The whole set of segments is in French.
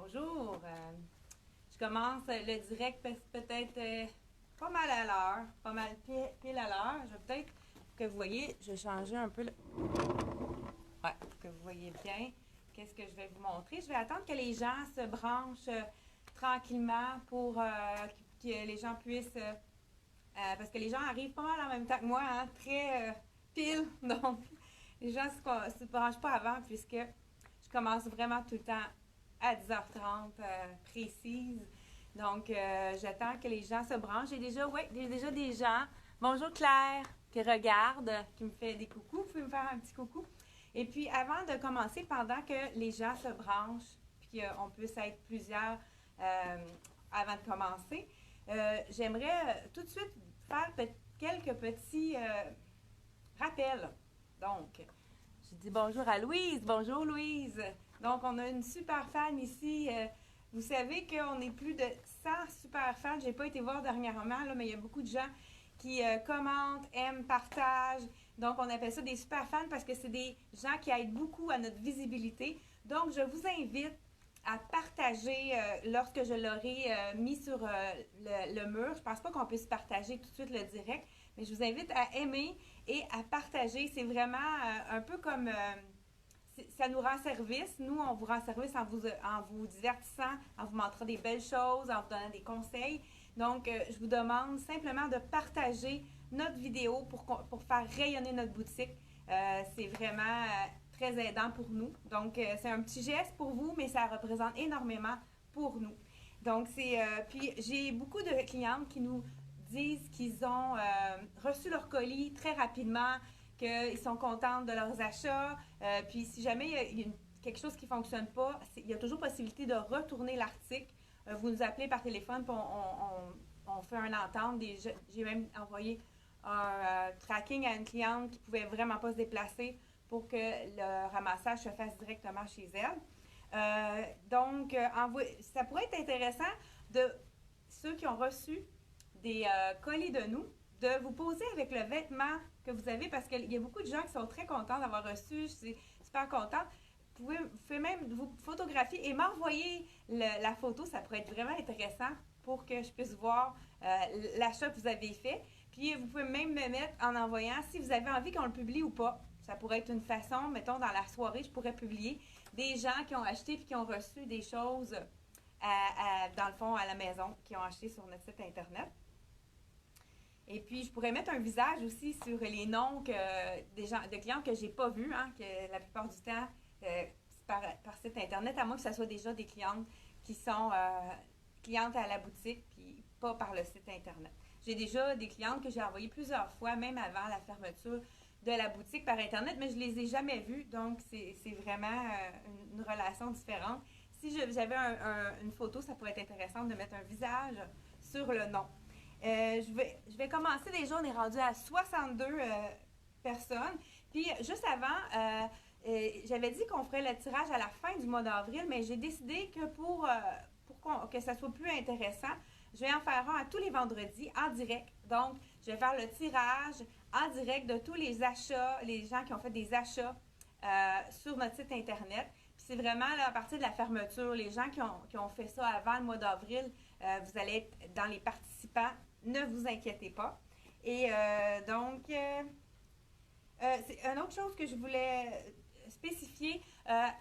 Bonjour. Je commence le direct peut-être pas mal à l'heure, pas mal pile à l'heure. Je vais peut-être, pour que vous voyez, je vais changer un peu Ouais, pour que vous voyez bien qu'est-ce que je vais vous montrer. Je vais attendre que les gens se branchent tranquillement pour que les gens puissent... parce que les gens arrivent pas mal en même temps que moi, hein, très pile. Donc, les gens se branchent pas avant puisque je commence vraiment tout le temps à 10h30 précise. Donc, j'attends que les gens se branchent. J'ai déjà des gens. Bonjour Claire, qui regarde, qui me fait des coucous. Vous pouvez me faire un petit coucou. Et puis, avant de commencer, pendant que les gens se branchent, puis qu'on puisse être plusieurs avant de commencer, j'aimerais tout de suite faire quelques petits rappels. Donc, je dis bonjour à Louise. Bonjour Louise. Donc, on a une super fan ici. Vous savez qu'on est plus de 100 super fans. J'ai pas été voir dernièrement, là, mais il y a beaucoup de gens qui commentent, aiment, partagent. Donc, on appelle ça des super fans parce que c'est des gens qui aident beaucoup à notre visibilité. Donc, je vous invite à partager lorsque je l'aurai mis sur le mur. Je pense pas qu'on puisse partager tout de suite le direct, mais je vous invite à aimer et à partager. C'est vraiment un peu comme... ça nous rend service. Nous, on vous rend service en vous divertissant, en vous montrant des belles choses, en vous donnant des conseils. Donc, je vous demande simplement de partager notre vidéo pour faire rayonner notre boutique. C'est vraiment très aidant pour nous. Donc, c'est un petit geste pour vous, mais ça représente énormément pour nous. Donc, puis j'ai beaucoup de clientes qui nous disent qu'ils ont reçu leur colis très rapidement, qu'ils sont contents de leurs achats. Puis si jamais il y a quelque chose qui ne fonctionne pas, il y a toujours possibilité de retourner l'article. Vous nous appelez par téléphone, puis on fait un entente. J'ai même envoyé un tracking à une cliente qui ne pouvait vraiment pas se déplacer pour que le ramassage se fasse directement chez elle. Donc, ça pourrait être intéressant de ceux qui ont reçu des colis de nous, de vous poser avec le vêtement que vous avez, parce qu'il y a beaucoup de gens qui sont très contents d'avoir reçu. Je suis super contente. Vous pouvez même vous photographier et m'envoyer la photo. Ça pourrait être vraiment intéressant pour que je puisse voir l'achat que vous avez fait. Puis, vous pouvez même me mettre en envoyant si vous avez envie qu'on le publie ou pas. Ça pourrait être une façon, mettons, dans la soirée, je pourrais publier des gens qui ont acheté puis qui ont reçu des choses, dans le fond, à la maison, qui ont acheté sur notre site Internet. Et puis, je pourrais mettre un visage aussi sur les noms de clients que j'ai pas vus, hein, que la plupart du temps, par site Internet, à moins que ce soit déjà des clientes qui sont clientes à la boutique, puis pas par le site Internet. J'ai déjà des clientes que j'ai envoyées plusieurs fois, même avant la fermeture de la boutique par Internet, mais je les ai jamais vues, donc c'est vraiment une relation différente. Si j'avais une photo, ça pourrait être intéressant de mettre un visage sur le nom. Je vais commencer déjà, on est rendu à 62 personnes. Puis juste avant, j'avais dit qu'on ferait le tirage à la fin du mois d'avril, mais j'ai décidé que pour que ça soit plus intéressant, je vais en faire un à tous les vendredis en direct. Donc, je vais faire le tirage en direct de tous les achats, les gens qui ont fait des achats sur notre site Internet. Puis c'est vraiment là, à partir de la fermeture, les gens qui ont fait ça avant le mois d'avril, vous allez être dans les participants. Ne vous inquiétez pas. Et c'est une autre chose que je voulais spécifier.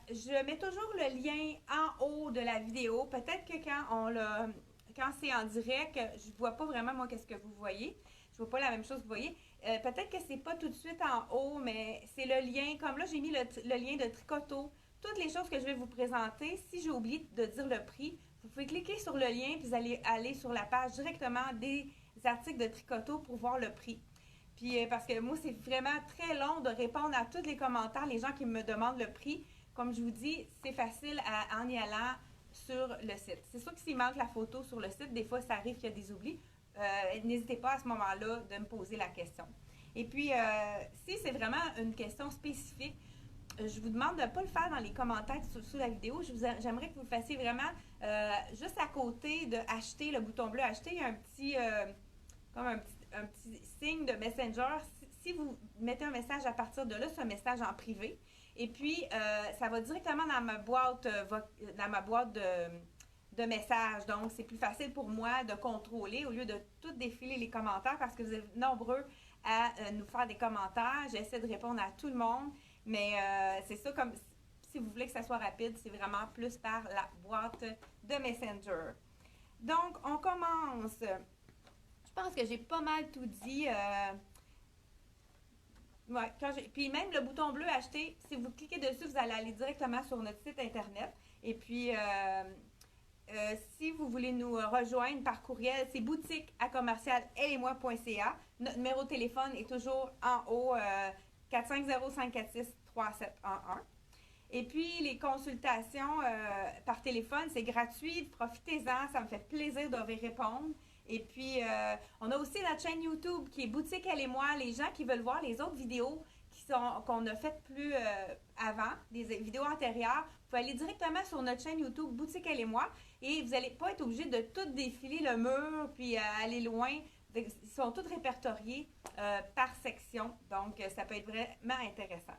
Je mets toujours le lien en haut de la vidéo. Peut-être que quand c'est en direct, je ne vois pas vraiment moi qu'est-ce que vous voyez. Je ne vois pas la même chose que vous voyez. Peut-être que c'est pas tout de suite en haut, mais c'est le lien. Comme là, j'ai mis le lien de Tricoto. Toutes les choses que je vais vous présenter, si j'ai oublié de dire le prix, vous pouvez cliquer sur le lien puis vous allez aller sur la page directement des articles de Tricoto pour voir le prix. Puis parce que moi, c'est vraiment très long de répondre à tous les commentaires, les gens qui me demandent le prix. Comme je vous dis, c'est facile en y allant sur le site. C'est sûr que s'il manque la photo sur le site, des fois, ça arrive qu'il y a des oublis. N'hésitez pas à ce moment-là de me poser la question. Et puis, si c'est vraiment une question spécifique, je vous demande de ne pas le faire dans les commentaires sous la vidéo. J'aimerais que vous le fassiez vraiment juste à côté de acheter, le bouton bleu acheter, il y a un petit, comme un petit signe de Messenger. Si vous mettez un message à partir de là, c'est un message en privé. Et puis, ça va directement dans ma boîte, de messages. Donc, c'est plus facile pour moi de contrôler au lieu de tout défiler les commentaires parce que vous êtes nombreux à nous faire des commentaires. J'essaie de répondre à tout le monde, mais c'est ça, comme si vous voulez que ça soit rapide, c'est vraiment plus par la boîte de Messenger. Donc, on commence. Je pense que j'ai pas mal tout dit. Ouais, puis même le bouton bleu acheter, si vous cliquez dessus, vous allez aller directement sur notre site internet. Et puis, si vous voulez nous rejoindre par courriel, c'est boutique@elletmoi.ca. Notre numéro de téléphone est toujours en haut, 450-546-3711. Et puis, les consultations par téléphone, c'est gratuit. Profitez-en, ça me fait plaisir de vous répondre. Et puis, on a aussi notre chaîne YouTube qui est Boutique Elle et Moi. Les gens qui veulent voir les autres vidéos qu'on a faites plus avant, des vidéos antérieures, vous pouvez aller directement sur notre chaîne YouTube Boutique Elle et Moi et vous n'allez pas être obligé de tout défiler le mur puis aller loin. Ils sont tous répertoriés par section, donc ça peut être vraiment intéressant.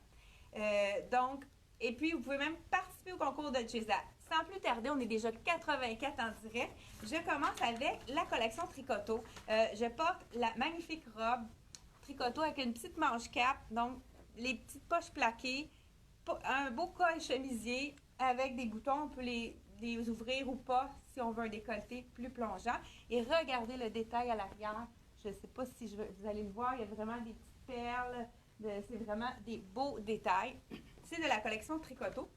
Et puis, vous pouvez même participer au concours de Jeza. Sans plus tarder, on est déjà 84 en direct. Je commence avec la collection Tricoto. Je porte la magnifique robe Tricoto avec une petite manche cap, donc les petites poches plaquées, un beau col chemisier avec des boutons. On peut les ouvrir ou pas si on veut un décolleté plus plongeant. Et regardez le détail à l'arrière. Je ne sais pas si vous allez le voir, il y a vraiment des petites perles. C'est vraiment des beaux détails. C'est de la collection Tricoto.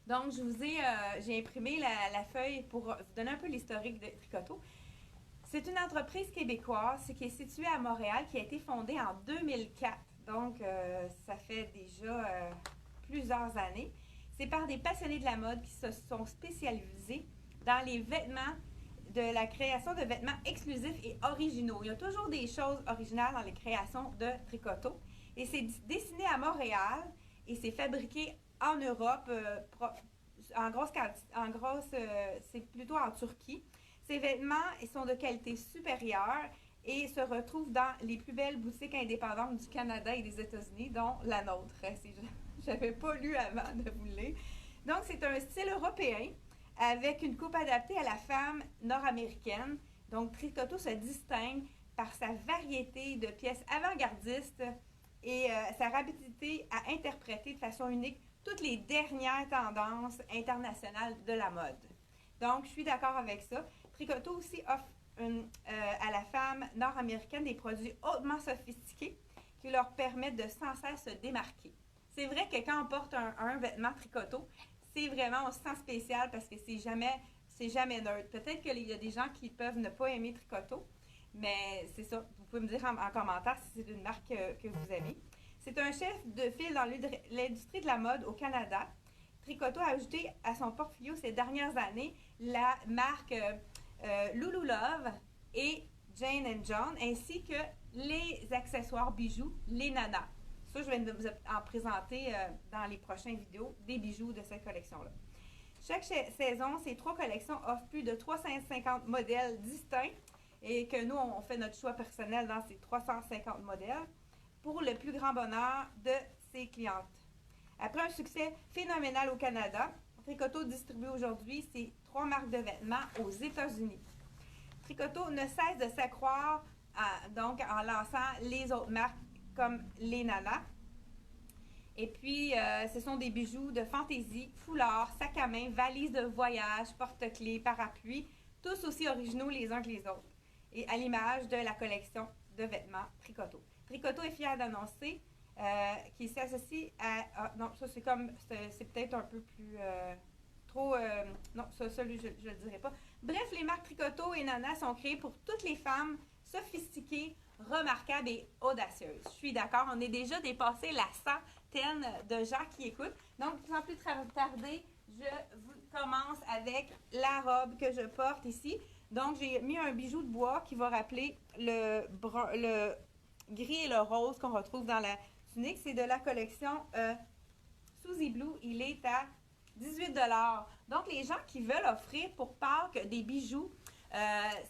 Donc, j'ai imprimé la feuille pour vous donner un peu l'historique de Tricoto. C'est une entreprise québécoise qui est située à Montréal, qui a été fondée en 2004. Donc, ça fait déjà plusieurs années. C'est par des passionnés de la mode qui se sont spécialisés dans les vêtements, de la création de vêtements exclusifs et originaux. Il y a toujours des choses originales dans les créations de Tricoto. Et c'est dessiné à Montréal et c'est fabriqué en Europe, c'est plutôt en Turquie. Ces vêtements sont de qualité supérieure et se retrouvent dans les plus belles boutiques indépendantes du Canada et des États-Unis, dont la nôtre. Je n'avais pas lu avant de vous le lire. Donc, c'est un style européen avec une coupe adaptée à la femme nord-américaine. Donc, Tricoto se distingue par sa variété de pièces avant-gardistes et sa rapidité à interpréter de façon unique toutes les dernières tendances internationales de la mode. Donc, je suis d'accord avec ça. Tricoto aussi offre à la femme nord-américaine des produits hautement sophistiqués qui leur permettent de sans cesse se démarquer. C'est vrai que quand on porte un vêtement Tricoto, c'est vraiment, on se sent spécial parce que c'est jamais neutre. Peut-être qu'il y a des gens qui peuvent ne pas aimer Tricoto, mais c'est ça. Vous pouvez me dire en commentaire si c'est une marque que vous aimez. C'est un chef de file dans l'industrie de la mode au Canada. Tricoto a ajouté à son portfolio ces dernières années la marque Lulu Love et Jane & John, ainsi que les accessoires bijoux, les Nana. Ça, je vais vous en présenter dans les prochaines vidéos, des bijoux de cette collection-là. Chaque saison, ces 3 collections offrent plus de 350 modèles distincts et que nous, on fait notre choix personnel dans ces 350 modèles pour le plus grand bonheur de ses clientes. Après un succès phénoménal au Canada, Tricoto distribue aujourd'hui ses 3 marques de vêtements aux États-Unis. Tricoto ne cesse de s'accroître donc en lançant les autres marques comme les Nana. Et puis, ce sont des bijoux de fantaisie, foulards, sacs à main, valises de voyage, porte-clés, parapluies, tous aussi originaux les uns que les autres. Et à l'image de la collection de vêtements Tricoto. Tricoto est fier d'annoncer qu'il s'associe à... non, ça c'est peut-être un peu plus... non, ça lui, je ne le dirai pas. Bref, les marques Tricoto et Nana sont créées pour toutes les femmes sophistiquées, remarquables et audacieuses. Je suis d'accord, on est déjà dépassé la centaine de gens qui écoutent. Donc, sans plus tarder, je vous commence avec la robe que je porte ici. Donc, j'ai mis un bijou de bois qui va rappeler le gris et le rose qu'on retrouve dans la tunique. C'est de la collection Suzy Blue. Il est à 18 $. Donc, les gens qui veulent offrir pour Pâques des bijoux,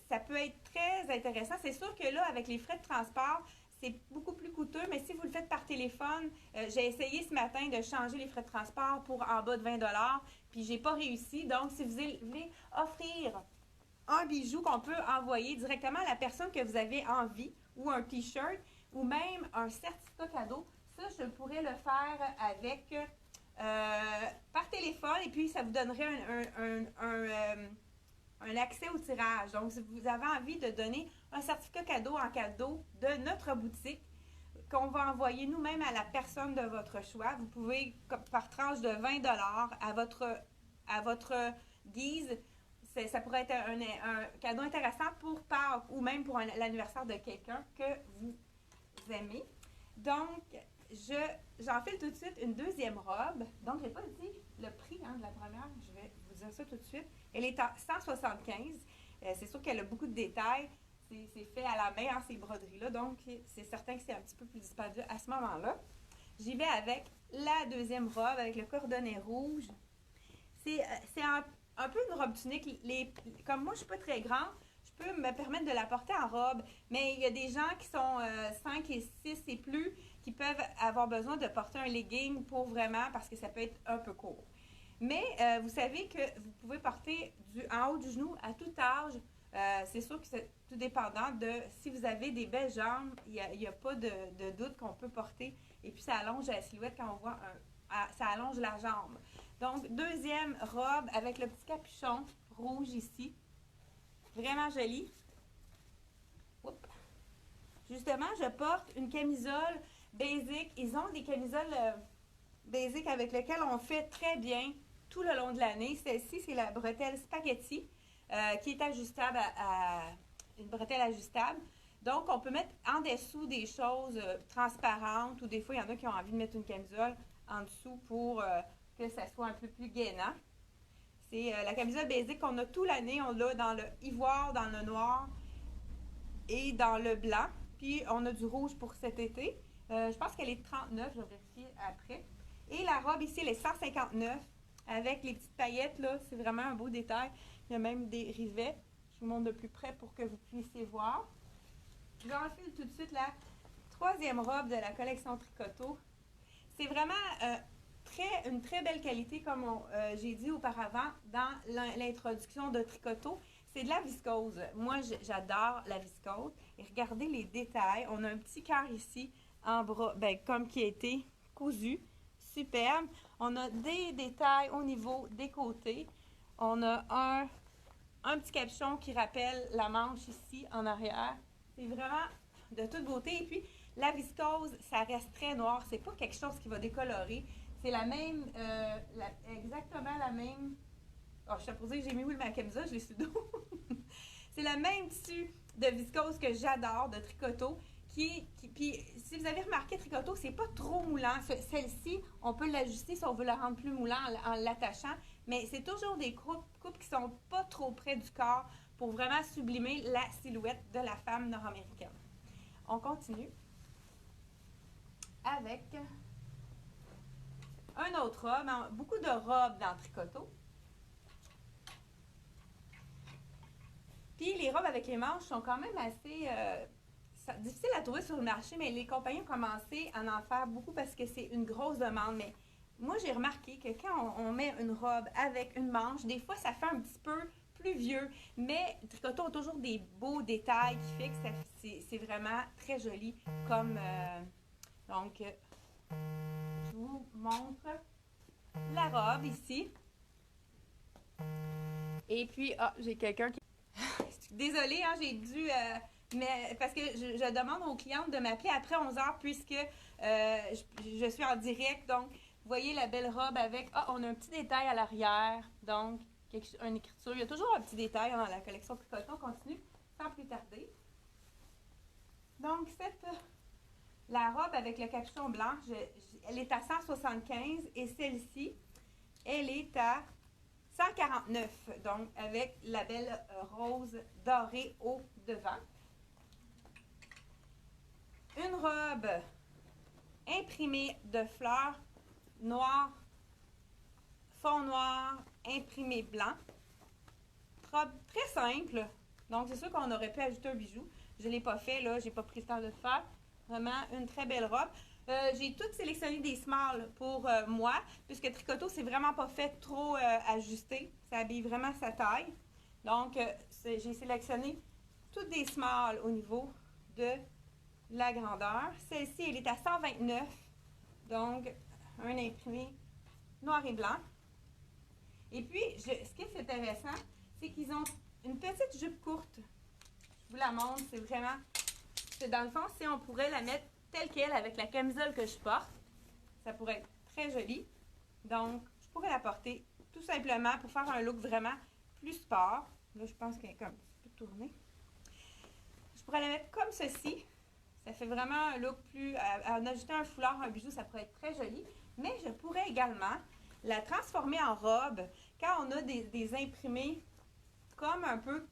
ça peut être très intéressant. C'est sûr que là, avec les frais de transport, c'est beaucoup plus coûteux, mais si vous le faites par téléphone, j'ai essayé ce matin de changer les frais de transport pour en bas de 20 puis j'ai pas réussi. Donc, si vous voulez offrir un bijou qu'on peut envoyer directement à la personne que vous avez envie, ou un t-shirt, ou même un certificat cadeau, ça, je pourrais le faire avec par téléphone, et puis ça vous donnerait un accès au tirage. Donc, si vous avez envie de donner un certificat cadeau en cadeau de notre boutique, qu'on va envoyer nous-mêmes à la personne de votre choix, vous pouvez, par tranche de 20 à votre guise, ça pourrait être un cadeau intéressant pour Pâques ou même pour l'anniversaire de quelqu'un que vous aimez. Donc, j'enfile tout de suite une deuxième robe. Donc, je n'ai pas dit le prix de la première. Je vais vous dire ça tout de suite. Elle est à 175. C'est sûr qu'elle a beaucoup de détails. C'est fait à la main, ces broderies-là. Donc, c'est certain que c'est un petit peu plus dispendieux à ce moment-là. J'y vais avec la deuxième robe, avec le cordonnet rouge. C'est un peu une robe tunique. Comme moi, je ne suis pas très grande, je peux me permettre de la porter en robe. Mais il y a des gens qui sont 5 et 6 et plus qui peuvent avoir besoin de porter un legging pour vraiment, parce que ça peut être un peu court. Mais vous savez que vous pouvez porter en haut du genou à tout âge. C'est sûr que c'est tout dépendant de si vous avez des belles jambes, il n'y a pas de doute qu'on peut porter. Et puis ça allonge la silhouette quand on voit ça allonge la jambe. Donc, deuxième robe avec le petit capuchon rouge ici. Vraiment jolie. Oups. Justement, je porte une camisole basic. Ils ont des camisoles basic avec lesquelles on fait très bien tout le long de l'année. Celle-ci, c'est la bretelle spaghetti qui est ajustable à une bretelle ajustable. Donc, on peut mettre en dessous des choses transparentes ou des fois, il y en a qui ont envie de mettre une camisole en dessous pour que ça soit un peu plus gainant. C'est la camisole basic qu'on a toute l'année. On l'a dans le ivoire, dans le noir et dans le blanc. Puis, on a du rouge pour cet été. Je pense qu'elle est 39, je vais vérifier après. Et la robe ici, elle est 159 avec les petites paillettes, là. C'est vraiment un beau détail. Il y a même des rivets. Je vous montre de plus près pour que vous puissiez voir. J'enfile tout de suite la troisième robe de la collection Tricoto. C'est vraiment une très belle qualité, comme j'ai dit auparavant dans l'introduction de Tricoto. C'est de la viscose. Moi, j'adore la viscose. Et regardez les détails. On a un petit cœur ici, en bras, comme qui a été cousu. Superbe. On a des détails au niveau des côtés. On a un petit capuchon qui rappelle la manche ici, en arrière. C'est vraiment de toute beauté. Et puis, la viscose, ça reste très noir. C'est pas quelque chose qui va décolorer. C'est la même, exactement la même. Oh, je suis supposée que j'ai mis où ma camisole, je l'ai sur le dos. C'est le même tissu de viscose que j'adore, de Tricoto. Puis, si vous avez remarqué, Tricoto, c'est pas trop moulant. Celle-ci, on peut l'ajuster si on veut la rendre plus moulant en l'attachant. Mais c'est toujours des coupes qui sont pas trop près du corps pour vraiment sublimer la silhouette de la femme nord-américaine. On continue avec un autre robe. Beaucoup de robes dans Tricoto. Puis les robes avec les manches sont quand même assez difficiles à trouver sur le marché, mais les compagnies ont commencé à en faire beaucoup parce que c'est une grosse demande. Mais moi, j'ai remarqué que quand on met une robe avec une manche, des fois, ça fait un petit peu plus vieux. Mais Tricoto a toujours des beaux détails qui fait que c'est vraiment très joli. Donc, je vous montre la robe ici. Et puis, j'ai quelqu'un qui... Désolée, hein, j'ai dû... mais parce que je demande aux clientes de m'appeler après 11 heures puisque je suis en direct. Donc, vous voyez la belle robe avec... on a un petit détail à l'arrière. Donc, une écriture. Il y a toujours un petit détail dans la collection Tricoto. On continue sans plus tarder. Donc, la robe avec le capuchon blanc, elle est à 175 et celle-ci, elle est à 149, donc avec la belle rose dorée au devant. Une robe imprimée de fleurs noires, fond noir, imprimé blanc. Robe très simple, donc c'est sûr qu'on aurait pu ajouter un bijou. Je ne l'ai pas fait, là, j'ai pas pris le temps de le faire. Vraiment une très belle robe. J'ai tout sélectionné des smalls pour moi, puisque Tricoto, c'est vraiment pas fait trop ajusté. Ça habille vraiment sa taille. Donc, j'ai sélectionné toutes des smalls au niveau de la grandeur. Celle-ci, elle est à 129. Donc, un imprimé noir et blanc. Et puis, ce qui est intéressant, c'est qu'ils ont une petite jupe courte. Je vous la montre, c'est vraiment... Dans le fond, si on pourrait la mettre telle qu'elle avec la camisole que je porte, ça pourrait être très joli. Donc, je pourrais la porter tout simplement pour faire un look vraiment plus sport. Là, je pense qu'elle est comme un petit peu tournée. Je pourrais la mettre comme ceci. Ça fait vraiment un look plus... En ajoutant un foulard, un bijou, ça pourrait être très joli. Mais je pourrais également la transformer en robe quand on a des imprimés comme un peu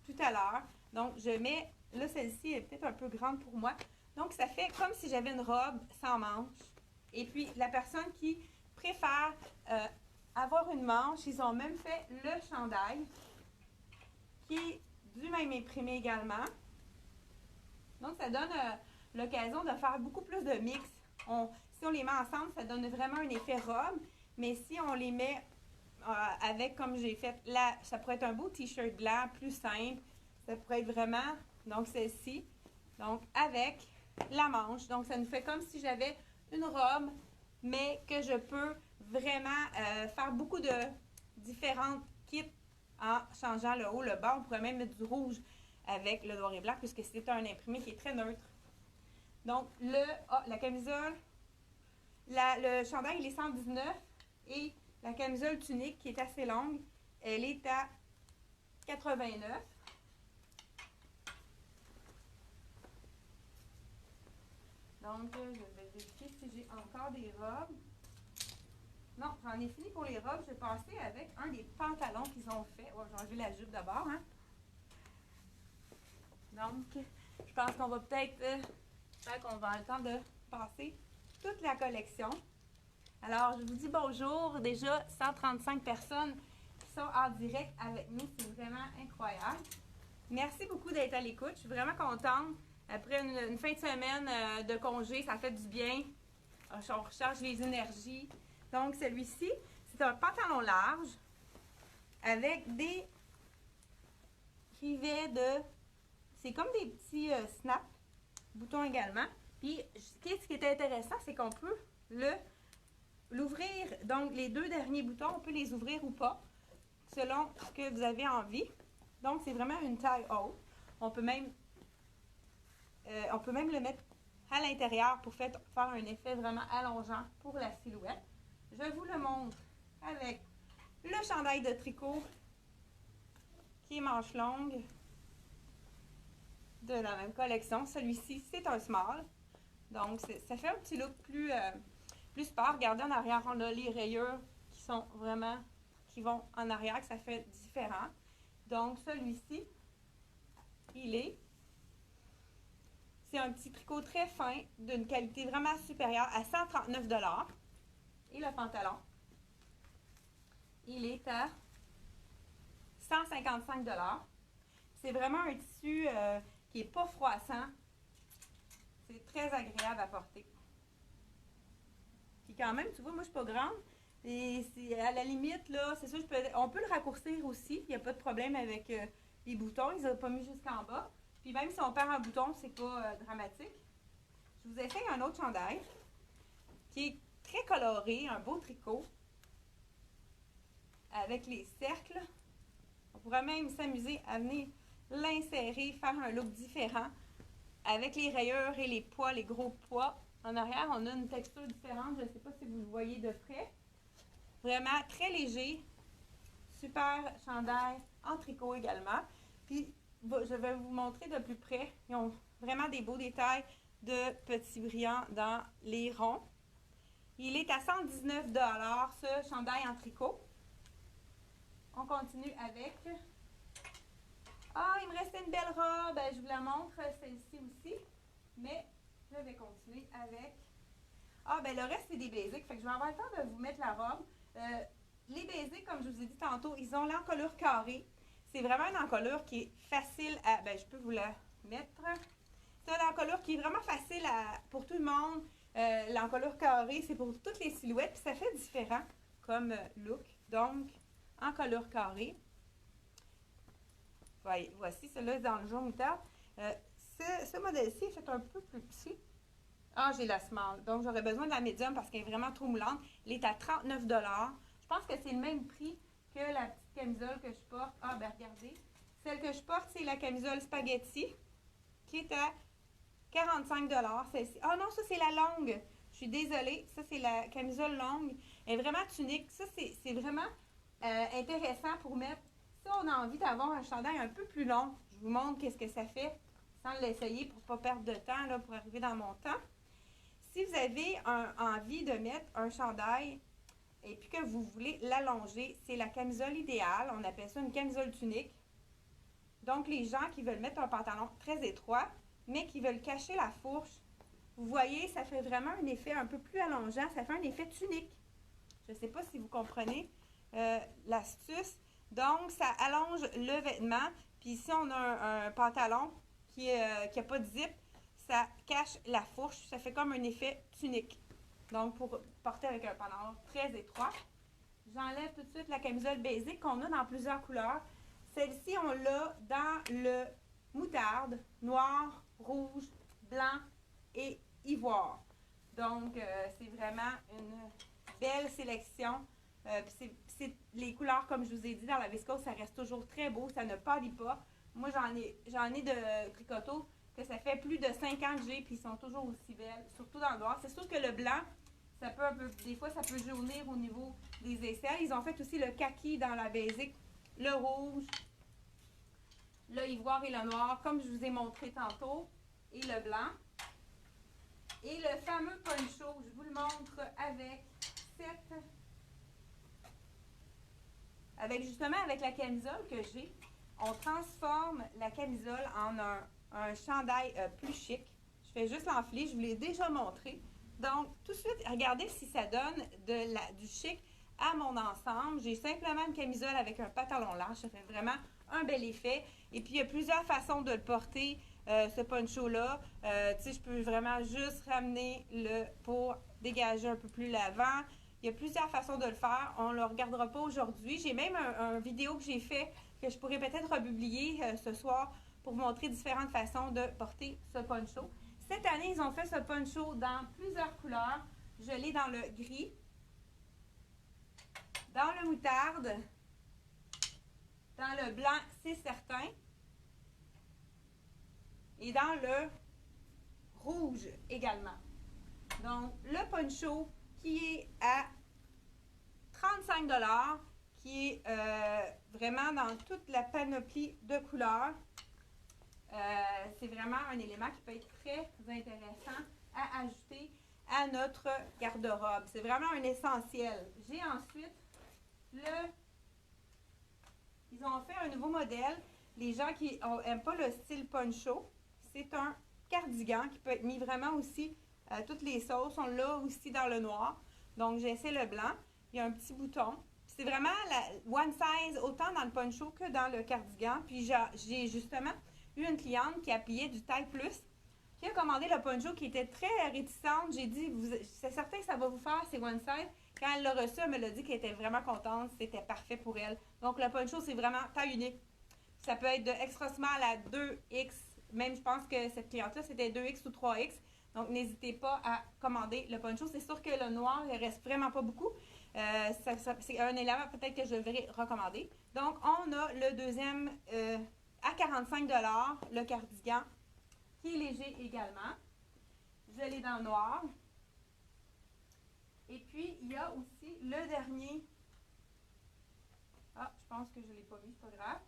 tout à l'heure. Donc, je mets... Là, celle-ci est peut-être un peu grande pour moi. Donc, ça fait comme si j'avais une robe sans manche. Et puis, la personne qui préfère avoir une manche, ils ont même fait le chandail qui est du même imprimé également. Donc, ça donne l'occasion de faire beaucoup plus de mix. Si on les met ensemble, ça donne vraiment un effet robe. Mais si on les met avec, comme j'ai fait là, ça pourrait être un beau t-shirt blanc, plus simple. Ça pourrait être vraiment, donc celle-ci, donc avec la manche. Donc, ça nous fait comme si j'avais une robe, mais que je peux vraiment faire beaucoup de différentes kits en changeant le haut, le bas. On pourrait même mettre du rouge avec le noir et blanc, puisque c'est un imprimé qui est très neutre. Donc, la camisole, le chandail, il est 119 et la camisole tunique, qui est assez longue, elle est à 89. Donc, je vais vérifier si j'ai encore des robes. Non, j'en ai fini pour les robes. Je vais passer avec un des pantalons qu'ils ont fait. Ouais, j'ai enlevé la jupe d'abord, hein. Donc, je pense qu'on va peut-être qu'on va avoir le temps de passer toute la collection. Alors, je vous dis bonjour. Déjà, 135 personnes qui sont en direct avec nous. C'est vraiment incroyable. Merci beaucoup d'être à l'écoute. Je suis vraiment contente. Après une fin de semaine de congé, ça fait du bien. On recharge les énergies. Donc, celui-ci, c'est un pantalon large avec des rivets de... C'est comme des petits snaps, boutons également. Puis, ce qui est intéressant, c'est qu'on peut l'ouvrir. Donc, les deux derniers boutons, on peut les ouvrir ou pas, selon ce que vous avez envie. Donc, c'est vraiment une taille haute. On peut même le mettre à l'intérieur pour faire un effet vraiment allongeant pour la silhouette. Je vous le montre avec le chandail de tricot qui est manche longue de la même collection. Celui-ci, c'est un small. Donc, ça fait un petit look plus sport. Regardez en arrière, on a les rayures qui vont en arrière, que ça fait différent. Donc, celui-ci, c'est un petit tricot très fin, d'une qualité vraiment supérieure, à 139 $. Et le pantalon, il est à 155 $. C'est vraiment un tissu qui n'est pas froissant. C'est très agréable à porter. Puis quand même, tu vois, moi, je suis pas grande. Et à la limite, là, c'est sûr, on peut le raccourcir aussi. Il n'y a pas de problème avec les boutons. Ils n'ont pas mis jusqu'en bas. Puis même si on perd un bouton, c'est pas dramatique. Je vous essaye un autre chandail qui est très coloré, un beau tricot avec les cercles. On pourrait même s'amuser à venir l'insérer, faire un look différent avec les rayures et les poids, les gros poids. En arrière, on a une texture différente. Je ne sais pas si vous le voyez de près. Vraiment très léger. Super chandail en tricot également. Puis, je vais vous montrer de plus près. Ils ont vraiment des beaux détails de petits brillants dans les ronds. Il est à 119 $, ce chandail en tricot. On continue avec... Ah, il me restait une belle robe. Je vous la montre, celle-ci aussi. Mais je vais continuer avec... Ah, ben le reste, c'est des basics. Fait que je vais avoir le temps de vous mettre la robe. Les basics, comme je vous ai dit tantôt, ils ont l'encolure carrée. C'est vraiment une encolure qui est facile à... Ben, je peux vous la mettre. C'est une encolure qui est vraiment facile pour tout le monde. L'encolure carrée, c'est pour toutes les silhouettes, puis ça fait différent comme look. Donc, encolure carrée. Voici, celui-là dans le jaune moutarde. Ce modèle-ci est fait un peu plus petit. Ah, j'ai la small. Donc, j'aurais besoin de la médium parce qu'elle est vraiment trop moulante. Elle est à 39 $. Je pense que c'est le même prix que la petite camisole que je porte. Ah, ben regardez. Celle que je porte, c'est la camisole spaghetti qui est à 45 $. Celle-ci. Ah non, ça, c'est la longue. Je suis désolée. Ça, c'est la camisole longue. Elle est vraiment tunique. Ça, c'est vraiment intéressant pour mettre... Si on a envie d'avoir un chandail un peu plus long, je vous montre qu'est-ce que ça fait sans l'essayer pour ne pas perdre de temps, là, pour arriver dans mon temps. Si vous avez envie de mettre un chandail et puis que vous voulez l'allonger, c'est la camisole idéale. On appelle ça une camisole tunique. Donc, les gens qui veulent mettre un pantalon très étroit, mais qui veulent cacher la fourche, vous voyez, ça fait vraiment un effet un peu plus allongeant. Ça fait un effet tunique. Je ne sais pas si vous comprenez l'astuce. Donc, ça allonge le vêtement. Puis ici, on a un pantalon qui n'a pas de zip. Ça cache la fourche. Ça fait comme un effet tunique. Donc, pour porter avec un pantalon très étroit. J'enlève tout de suite la camisole basic qu'on a dans plusieurs couleurs. Celle-ci, on l'a dans le moutarde, noir, rouge, blanc et ivoire. Donc, c'est vraiment une belle sélection. C'est les couleurs, comme je vous ai dit, dans la viscose, ça reste toujours très beau, ça ne pâlit pas. Moi, j'en ai de tricotos que ça fait plus de 5 ans que j'ai, puis ils sont toujours aussi belles, surtout dans le noir. C'est sûr que le blanc, ça peut des fois, ça peut jaunir au niveau des aisselles. Ils ont fait aussi le kaki dans la basic, le rouge, le ivoire et le noir, comme je vous ai montré tantôt, et le blanc. Et le fameux poncho, je vous le montre avec la camisole que j'ai. On transforme la camisole en un chandail plus chic. Je fais juste l'enfiler, je vous l'ai déjà montré. Donc, tout de suite, regardez si ça donne du chic à mon ensemble. J'ai simplement une camisole avec un pantalon large. Ça fait vraiment un bel effet. Et puis, il y a plusieurs façons de le porter, ce poncho-là. Tu sais, je peux vraiment juste ramener pour dégager un peu plus l'avant. Il y a plusieurs façons de le faire. On ne le regardera pas aujourd'hui. J'ai même un vidéo que j'ai fait que je pourrais peut-être republier ce soir pour montrer différentes façons de porter ce poncho. Cette année, ils ont fait ce poncho dans plusieurs couleurs. Je l'ai dans le gris, dans le moutarde, dans le blanc, c'est certain, et dans le rouge également. Donc, le poncho qui est à 35 $, qui est vraiment dans toute la panoplie de couleurs. C'est vraiment un élément qui peut être très intéressant à ajouter à notre garde-robe. C'est vraiment un essentiel. J'ai ensuite ils ont fait un nouveau modèle. Les gens qui n'aiment pas le style poncho, c'est un cardigan qui peut être mis vraiment aussi à toutes les sauces. On l'a aussi dans le noir. Donc, j'ai essayé le blanc. Il y a un petit bouton. C'est vraiment la one size, autant dans le poncho que dans le cardigan. Puis, j'ai justement eu une cliente qui a plié du taille plus, qui a commandé le poncho, qui était très réticente. J'ai dit, c'est certain que ça va vous faire, c'est one size. Quand elle l'a reçu, elle me l'a dit qu'elle était vraiment contente. C'était parfait pour elle. Donc, le poncho, c'est vraiment taille unique. Ça peut être de extra small à 2X. Même, je pense que cette cliente-là, c'était 2X ou 3X. Donc, n'hésitez pas à commander le poncho. C'est sûr que le noir, il ne reste vraiment pas beaucoup. C'est un élément peut-être que je devrais recommander. Donc, on a le deuxième à 45 $, le cardigan, qui est léger également. Je l'ai dans le noir. Et puis, il y a aussi le dernier. Ah, je pense que je ne l'ai pas mis, c'est pas grave.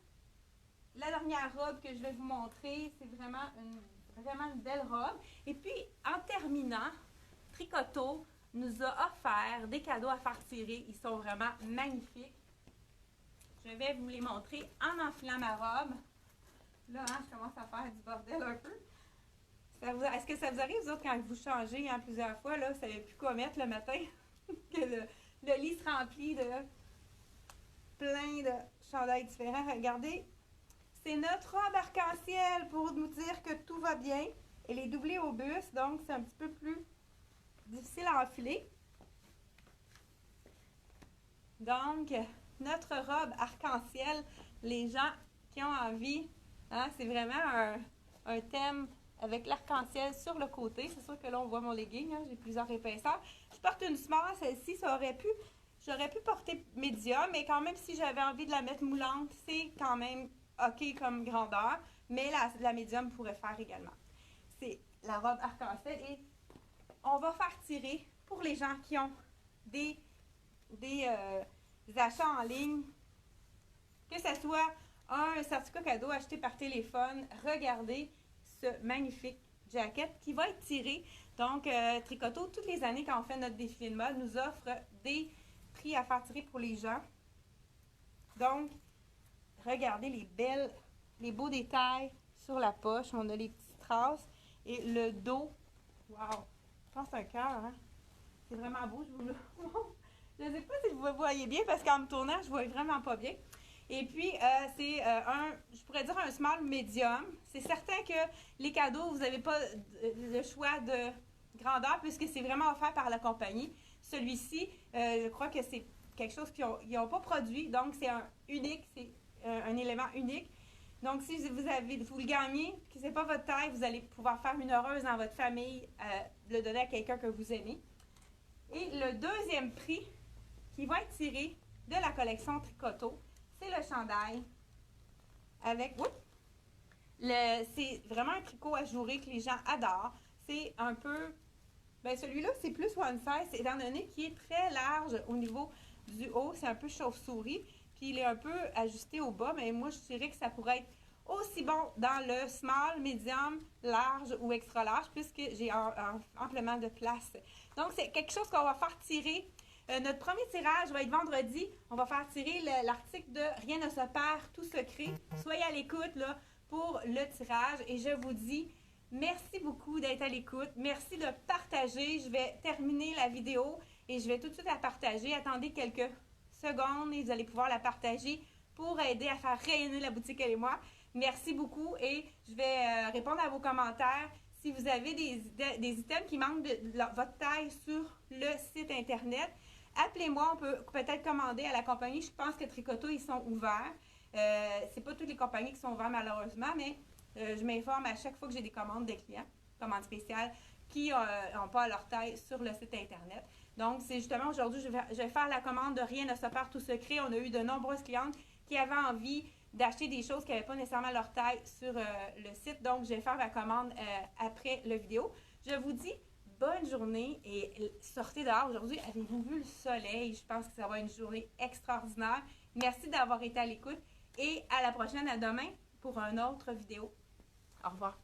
La dernière robe que je vais vous montrer, c'est vraiment une belle robe. Et puis, en terminant, Tricoto nous a offert des cadeaux à faire tirer. Ils sont vraiment magnifiques. Je vais vous les montrer en enfilant ma robe. Là, hein, je commence à faire du bordel un peu. Est-ce que ça vous arrive, vous autres, quand vous changez plusieurs fois, là, vous ne savez plus quoi mettre le matin? Que le lit se remplit de plein de chandails différents. Regardez, c'est notre robe arc-en-ciel pour nous dire que tout va bien. Elle est doublée au buste, donc c'est un petit peu plus difficile à enfiler. Donc, notre robe arc-en-ciel, les gens qui ont envie, hein, c'est vraiment un thème avec l'arc-en-ciel sur le côté. C'est sûr que là, on voit mon legging, hein, j'ai plusieurs épaisseurs. Je porte une small, celle-ci, j'aurais pu porter médium, mais quand même, si j'avais envie de la mettre moulante, c'est quand même OK comme grandeur, mais la médium pourrait faire également. C'est la robe arc-en-ciel et on va faire tirer pour les gens qui ont des achats en ligne, que ce soit un certificat cadeau acheté par téléphone. Regardez ce magnifique jacket qui va être tiré. Donc, Tricoto, toutes les années quand on fait notre défilé de mode, nous offre des prix à faire tirer pour les gens. Donc, regardez les beaux détails sur la poche. On a les petites traces et le dos. Wow! Je pense un cœur, hein? C'est vraiment beau, je vous le montre. Je ne sais pas si vous me voyez bien parce qu'en me tournant, je ne vois vraiment pas bien. Et puis, c'est je pourrais dire un small médium. C'est certain que les cadeaux, vous n'avez pas le choix de grandeur puisque c'est vraiment offert par la compagnie. Celui-ci, je crois que c'est quelque chose qu'ils n'ont pas produit. Donc, c'est unique, c'est un élément unique. Donc, si vous le gagnez, que ce n'est pas votre taille, vous allez pouvoir faire une heureuse dans votre famille, le donner à quelqu'un que vous aimez. Et le deuxième prix qui va être tiré de la collection Tricoto, c'est le chandail avec, c'est vraiment un tricot ajouré que les gens adorent. C'est un peu, celui-là c'est plus one size, étant donné qu'il est très large au niveau du haut, c'est un peu chauve-souris, puis il est un peu ajusté au bas, mais moi je dirais que ça pourrait être aussi bon dans le small, medium, large ou extra large, puisque j'ai amplement de place. Donc, c'est quelque chose qu'on va faire tirer. Notre premier tirage va être vendredi. On va faire tirer l'article de « Rien ne se perd, tout se crée ». Soyez à l'écoute là, pour le tirage. Et je vous dis merci beaucoup d'être à l'écoute. Merci de partager. Je vais terminer la vidéo et je vais tout de suite la partager. Attendez quelques secondes et vous allez pouvoir la partager pour aider à faire rayonner la boutique Elle et moi. Merci beaucoup et je vais répondre à vos commentaires. Si vous avez des items qui manquent de votre taille sur le site internet, appelez-moi, on peut peut-être commander à la compagnie. Je pense que Tricoto, ils sont ouverts. C'est pas toutes les compagnies qui sont ouvertes malheureusement, mais je m'informe à chaque fois que j'ai des commandes de clients, commandes spéciales, qui n'ont pas leur taille sur le site internet. Donc, c'est justement aujourd'hui, je vais faire la commande de Rien ne se perd, tout se crée. On a eu de nombreuses clientes qui avaient envie d'acheter des choses qui n'avaient pas nécessairement leur taille sur le site. Donc, je vais faire ma commande après la vidéo. Je vous dis bonne journée et sortez dehors. Aujourd'hui, avez-vous vu le soleil? Je pense que ça va être une journée extraordinaire. Merci d'avoir été à l'écoute et à la prochaine, à demain pour une autre vidéo. Au revoir.